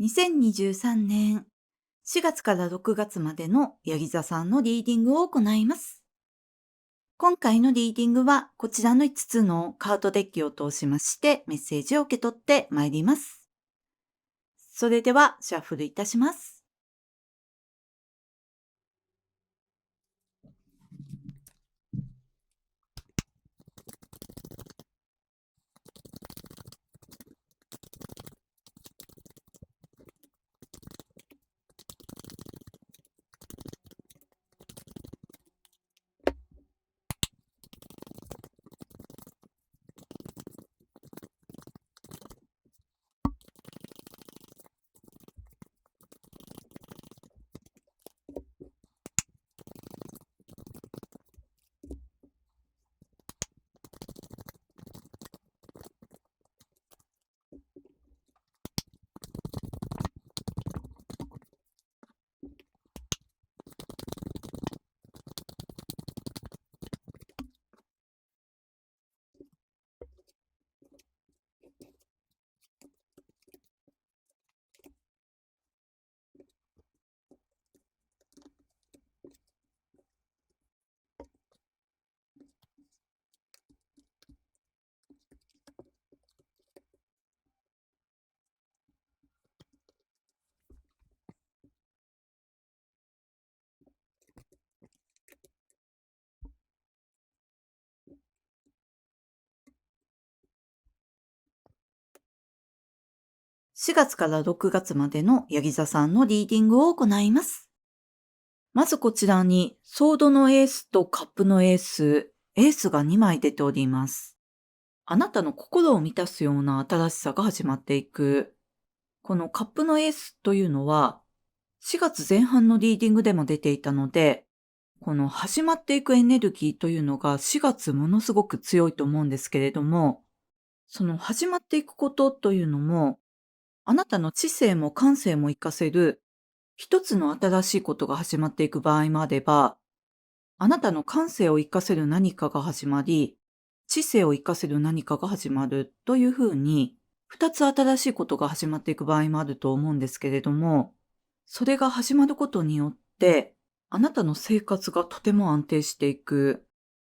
2023年4月から6月までのヤギ座さんのリーディングを行います。今回のリーディングはこちらの5つのカードデッキを通しましてメッセージを受け取ってまいります。それではシャッフルいたします。4月から6月までのヤギ座さんのリーディングを行います。まずこちらにソードのエースとカップのエースが2枚出ております。あなたの心を満たすような新しさが始まっていく。このカップのエースというのは4月前半のリーディングでも出ていたので、この始まっていくエネルギーというのが4月ものすごく強いと思うんですけれども、その始まっていくことというのも、あなたの知性も感性も活かせる一つの新しいことが始まっていく場合もあれば、あなたの感性を活かせる何かが始まり、知性を活かせる何かが始まるというふうに、二つ新しいことが始まっていく場合もあると思うんですけれども、それが始まることによって、あなたの生活がとても安定していく。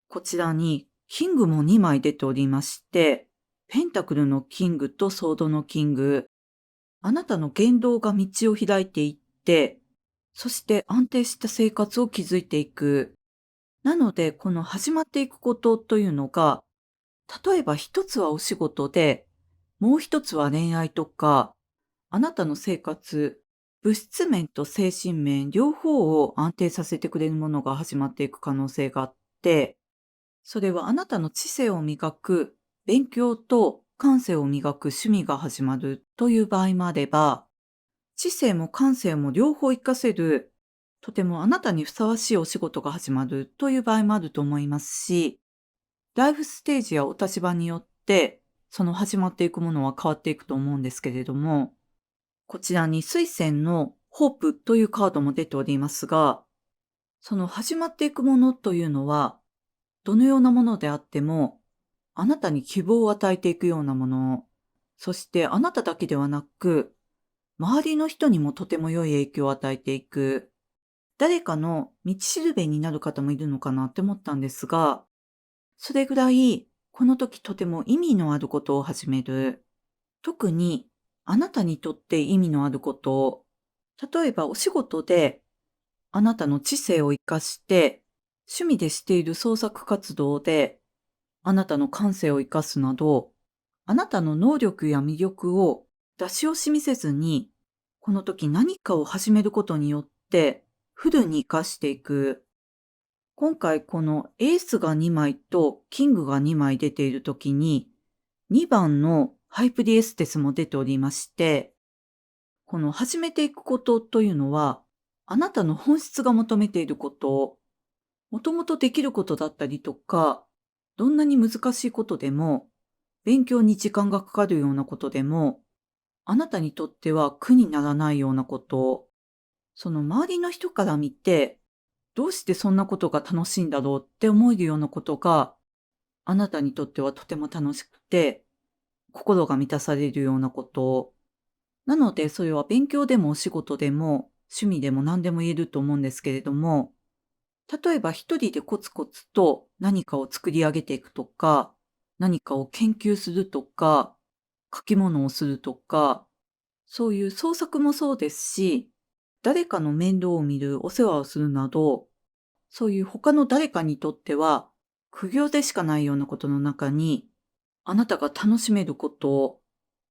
こちらに、キングも2枚出ておりまして、ペンタクルのキングとソードのキング。あなたの言動が道を開いていって、そして安定した生活を築いていく。なので、この始まっていくことというのが、例えば一つはお仕事で、もう一つは恋愛とか、あなたの生活、物質面と精神面両方を安定させてくれるものが始まっていく可能性があって、それはあなたの知性を磨く勉強と感性を磨く趣味が始まるという場合もあれば、知性も感性も両方活かせる、とてもあなたにふさわしいお仕事が始まるという場合もあると思いますし、ライフステージやお立場によって、その始まっていくものは変わっていくと思うんですけれども、こちらに水星のホープというカードも出ておりますが、その始まっていくものというのは、どのようなものであっても、あなたに希望を与えていくようなもの、そしてあなただけではなく、周りの人にもとても良い影響を与えていく、誰かの道しるべになる方もいるのかなって思ったんですが、それぐらい、この時とても意味のあることを始める。特に、あなたにとって意味のあること、例えばお仕事で、あなたの知性を活かして、趣味でしている創作活動で、あなたの感性を活かすなど、あなたの能力や魅力を出し惜しみせずに、この時何かを始めることによって、フルに活かしていく。今回このエースが2枚とキングが2枚出ている時に、2番のハイプリエステスも出ておりまして、この始めていくことというのは、あなたの本質が求めていること、もともとできることだったりとか、どんなに難しいことでも、勉強に時間がかかるようなことでも、あなたにとっては苦にならないようなこと、その周りの人から見て、どうしてそんなことが楽しいんだろうって思えるようなことが、あなたにとってはとても楽しくて、心が満たされるようなこと。なので、それは勉強でもお仕事でも趣味でも何でも言えると思うんですけれども、例えば一人でコツコツと何かを作り上げていくとか、何かを研究するとか、書き物をするとか、そういう創作もそうですし、誰かの面倒を見るお世話をするなど、そういう他の誰かにとっては苦行でしかないようなことの中に、あなたが楽しめること、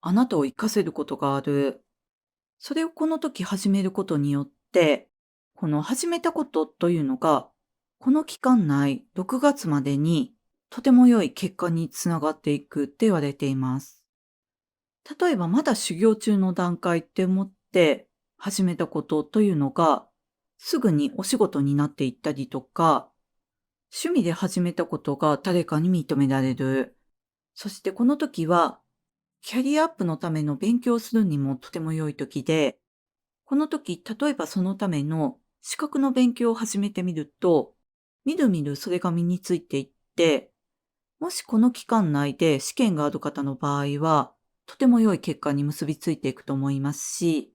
あなたを活かせることがある。それをこの時始めることによって、この始めたことというのが、この期間内、6月までにとても良い結果につながっていくって言われています。例えばまだ修行中の段階って思って始めたことというのが、すぐにお仕事になっていったりとか、趣味で始めたことが誰かに認められる。そしてこの時は、キャリアアップのための勉強をするにもとても良い時で、この時、例えばそのための資格の勉強を始めてみると、みるみるそれが身についていって、もしこの期間内で試験がある方の場合は、とても良い結果に結びついていくと思いますし、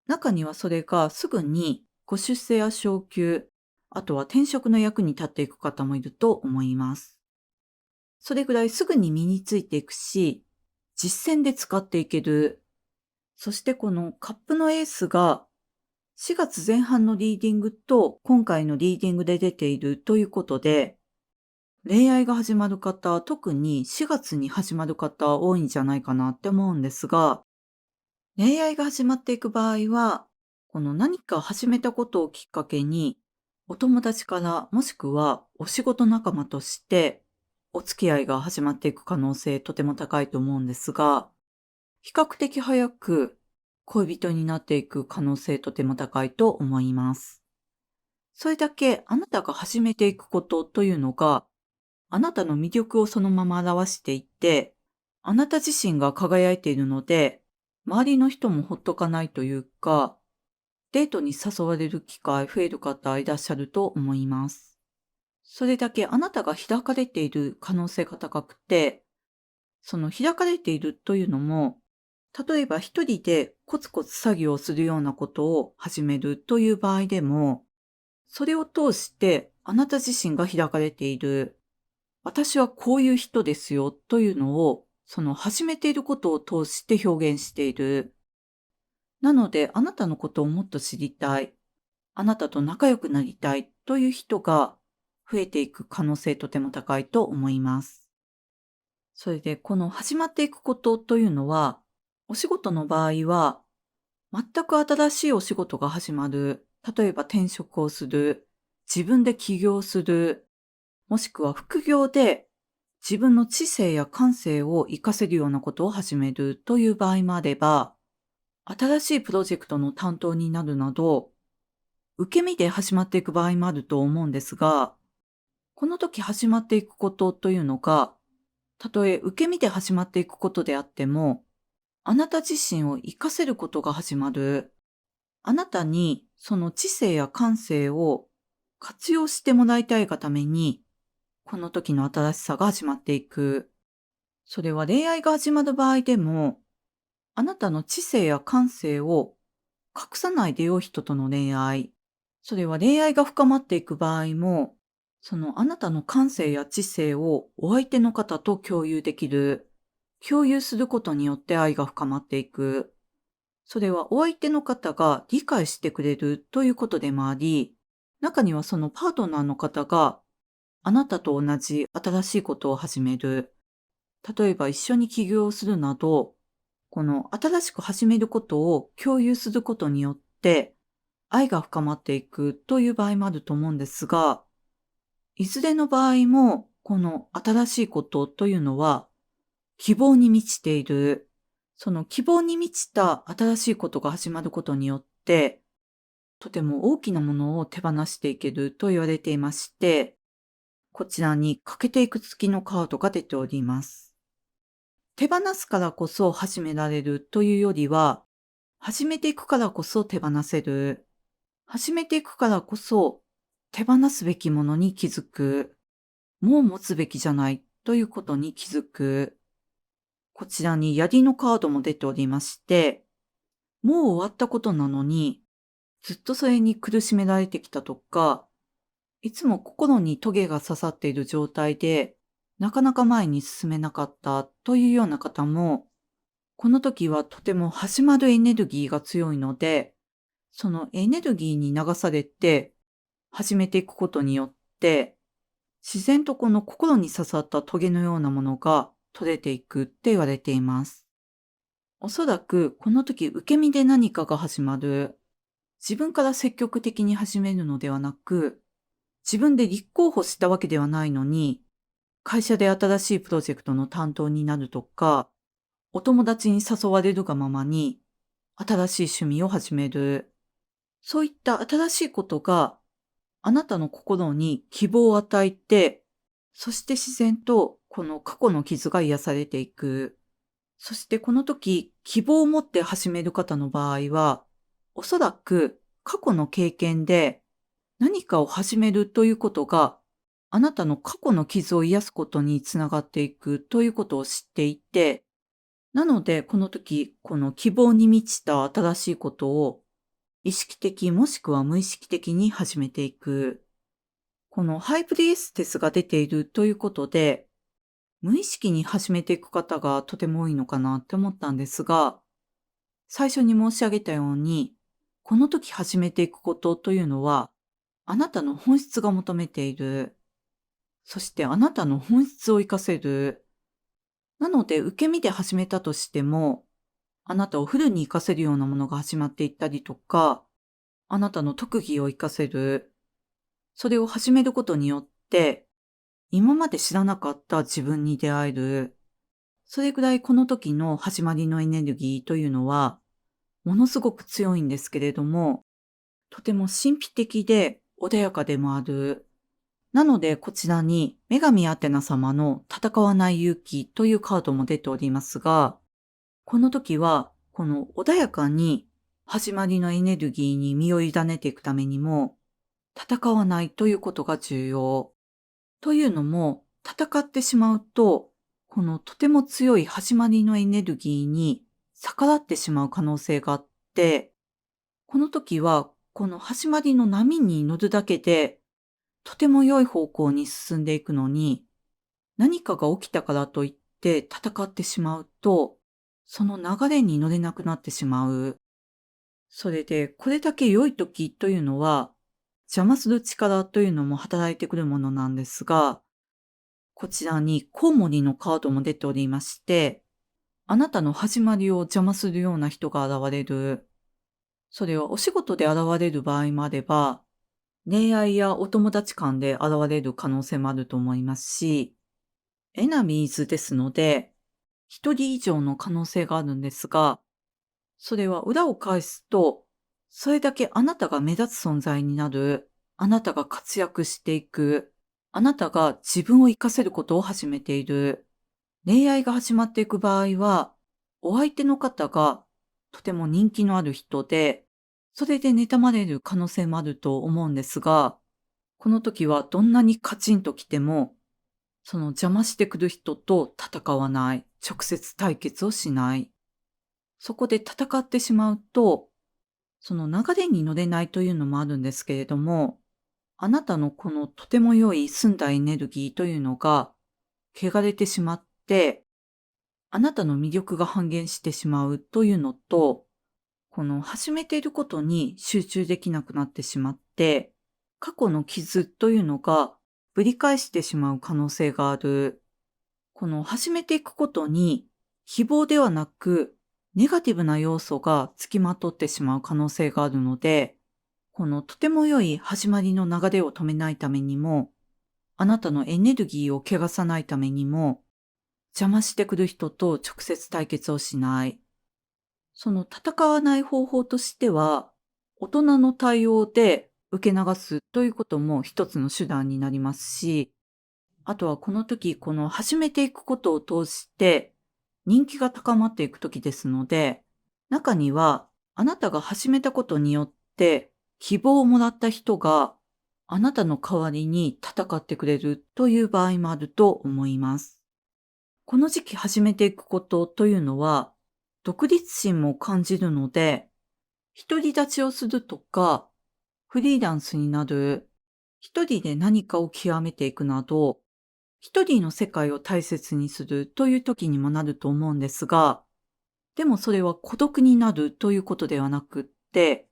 中にはそれがすぐにご出世や昇給、あとは転職の役に立っていく方もいると思います。それぐらいすぐに身についていくし、実践で使っていける。そしてこのカップのエースが4月前半のリーディングと今回のリーディングで出ているということで、恋愛が始まる方、特に4月に始まる方多いんじゃないかなって思うんですが、恋愛が始まっていく場合は、この何か始めたことをきっかけに、お友達からもしくはお仕事仲間としてお付き合いが始まっていく可能性とても高いと思うんですが、比較的早く恋人になっていく可能性とても高いと思います。それだけあなたが始めていくことというのが、あなたの魅力をそのまま表していって、あなた自身が輝いているので、周りの人もほっとかないというか、デートに誘われる機会増える方いらっしゃると思います。それだけあなたが開かれている可能性が高くて、その開かれているというのも、例えば一人でコツコツ作業をするようなことを始めるという場合でも、それを通してあなた自身が開かれている、私はこういう人ですよというのを、その始めていることを通して表現している。なので、あなたのことをもっと知りたい、あなたと仲良くなりたいという人が増えていく可能性とても高いと思います。それで、この始まっていくことというのは、お仕事の場合は、全く新しいお仕事が始まる。例えば転職をする。自分で起業する。もしくは副業で自分の知性や感性を活かせるようなことを始めるという場合もあれば、新しいプロジェクトの担当になるなど、受け身で始まっていく場合もあると思うんですが、この時始まっていくことというのが、たとえ受け身で始まっていくことであっても、あなた自身を活かせることが始まる。あなたにその知性や感性を活用してもらいたいがために、この時の新しさが始まっていく。それは恋愛が始まる場合でも、あなたの知性や感性を隠さないでよい人との恋愛。それは恋愛が深まっていく場合も、そのあなたの感性や知性をお相手の方と共有できる。共有することによって愛が深まっていく。それはお相手の方が理解してくれるということでもあり、中にはそのパートナーの方があなたと同じ新しいことを始める。例えば一緒に起業するなど、この新しく始めることを共有することによって愛が深まっていくという場合もあると思うんですが、いずれの場合もこの新しいことというのは希望に満ちている。その希望に満ちた新しいことが始まることによって、とても大きなものを手放していけると言われていまして、こちらに欠けていく月のカードが出ております。手放すからこそ始められるというよりは、始めていくからこそ手放せる。始めていくからこそ手放すべきものに気づく。もう持つべきじゃないということに気づく。こちらに槍のカードも出ておりまして、もう終わったことなのに、ずっとそれに苦しめられてきたとか、いつも心にトゲが刺さっている状態で、なかなか前に進めなかったというような方も、この時はとても始まるエネルギーが強いので、そのエネルギーに流されて始めていくことによって、自然とこの心に刺さったトゲのようなものが取れていくって言われています。おそらくこの時受け身で何かが始まる。自分から積極的に始めるのではなく、自分で立候補したわけではないのに、会社で新しいプロジェクトの担当になるとか、お友達に誘われるがままに、新しい趣味を始める。そういった新しいことがあなたの心に希望を与えて、そして自然とこの過去の傷が癒されていく。そしてこの時、希望を持って始める方の場合は、おそらく過去の経験で何かを始めるということが、あなたの過去の傷を癒すことにつながっていくということを知っていて、なのでこの時、この希望に満ちた新しいことを意識的もしくは無意識的に始めていく。このハイプリエステスが出ているということで、無意識に始めていく方がとても多いのかなって思ったんですが、最初に申し上げたように、この時始めていくことというのは、あなたの本質が求めている。そしてあなたの本質を活かせる。なので、受け身で始めたとしても、あなたをフルに活かせるようなものが始まっていったりとか、あなたの特技を活かせる。それを始めることによって、今まで知らなかった自分に出会える。それぐらいこの時の始まりのエネルギーというのは、ものすごく強いんですけれども、とても神秘的で穏やかでもある。なので、こちらに女神アテナ様の戦わない勇気というカードも出ておりますが、この時は、この穏やかに始まりのエネルギーに身を委ねていくためにも、戦わないということが重要。というのも、戦ってしまうと、このとても強い始まりのエネルギーに逆らってしまう可能性があって、この時は、この始まりの波に乗るだけで、とても良い方向に進んでいくのに、何かが起きたからといって戦ってしまうと、その流れに乗れなくなってしまう。それで、これだけ良い時というのは、邪魔する力というのも働いてくるものなんですが、こちらにコウモリのカードも出ておりまして、あなたの始まりを邪魔するような人が現れる。それはお仕事で現れる場合もあれば、恋愛やお友達間で現れる可能性もあると思いますし、エナミーズですので、一人以上の可能性があるんですが、それは裏を返すと、それだけあなたが目立つ存在になる、あなたが活躍していく、あなたが自分を活かせることを始めている。恋愛が始まっていく場合は、お相手の方がとても人気のある人で、それで妬まれる可能性もあると思うんですが、この時はどんなにカチンと来ても、その邪魔してくる人と戦わない。直接対決をしない。そこで戦ってしまうと、その流れに乗れないというのもあるんですけれども、あなたのこのとても良い澄んだエネルギーというのが、汚れてしまって、あなたの魅力が半減してしまうというのと、この始めていることに集中できなくなってしまって、過去の傷というのがぶり返してしまう可能性がある。この始めていくことに希望ではなくネガティブな要素がつきまとってしまう可能性があるので、このとても良い始まりの流れを止めないためにも、あなたのエネルギーを汚さないためにも、邪魔してくる人と直接対決をしない。その戦わない方法としては、大人の対応で受け流すということも一つの手段になりますし、あとはこの時、この始めていくことを通して人気が高まっていく時ですので、中にはあなたが始めたことによって希望をもらった人があなたの代わりに戦ってくれるという場合もあると思います。この時期始めていくことというのは独立心も感じるので、独り立ちをするとか、フリーランスになる、一人で何かを極めていくなど、一人の世界を大切にするという時にもなると思うんですが、でもそれは孤独になるということではなくって、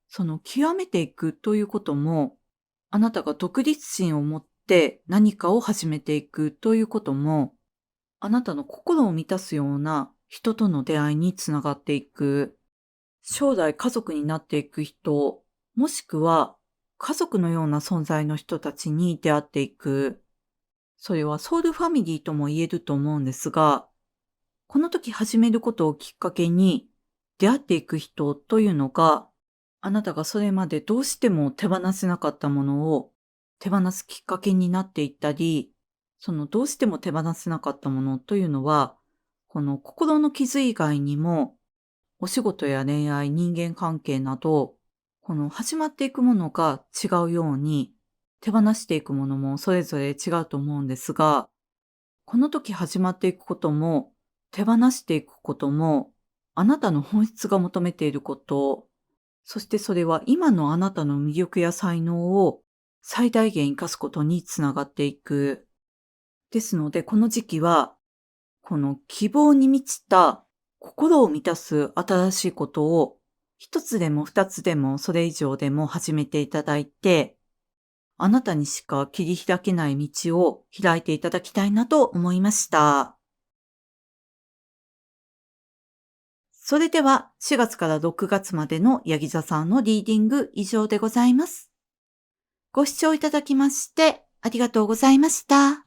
その極めていくということも、あなたが独立心を持って何かを始めていくということも、あなたの心を満たすような人との出会いにつながっていく、将来家族になっていく人、もしくは家族のような存在の人たちに出会っていく、それはソウルファミリーとも言えると思うんですが、この時始めることをきっかけに出会っていく人というのが、あなたがそれまでどうしても手放せなかったものを手放すきっかけになっていったり、そのどうしても手放せなかったものというのは、この心の傷以外にも、お仕事や恋愛、人間関係など、この始まっていくものが違うように、手放していくものもそれぞれ違うと思うんですが、この時始まっていくことも、手放していくことも、あなたの本質が求めていること、そしてそれは今のあなたの魅力や才能を最大限活かすことにつながっていく。ですので、この時期は、この希望に満ちた心を満たす新しいことを一つでも二つでもそれ以上でも始めていただいて、あなたにしか切り開けない道を開いていただきたいなと思いました。それでは4月から6月までのヤギ座さんのリーディング以上でございます。ご視聴いただきましてありがとうございました。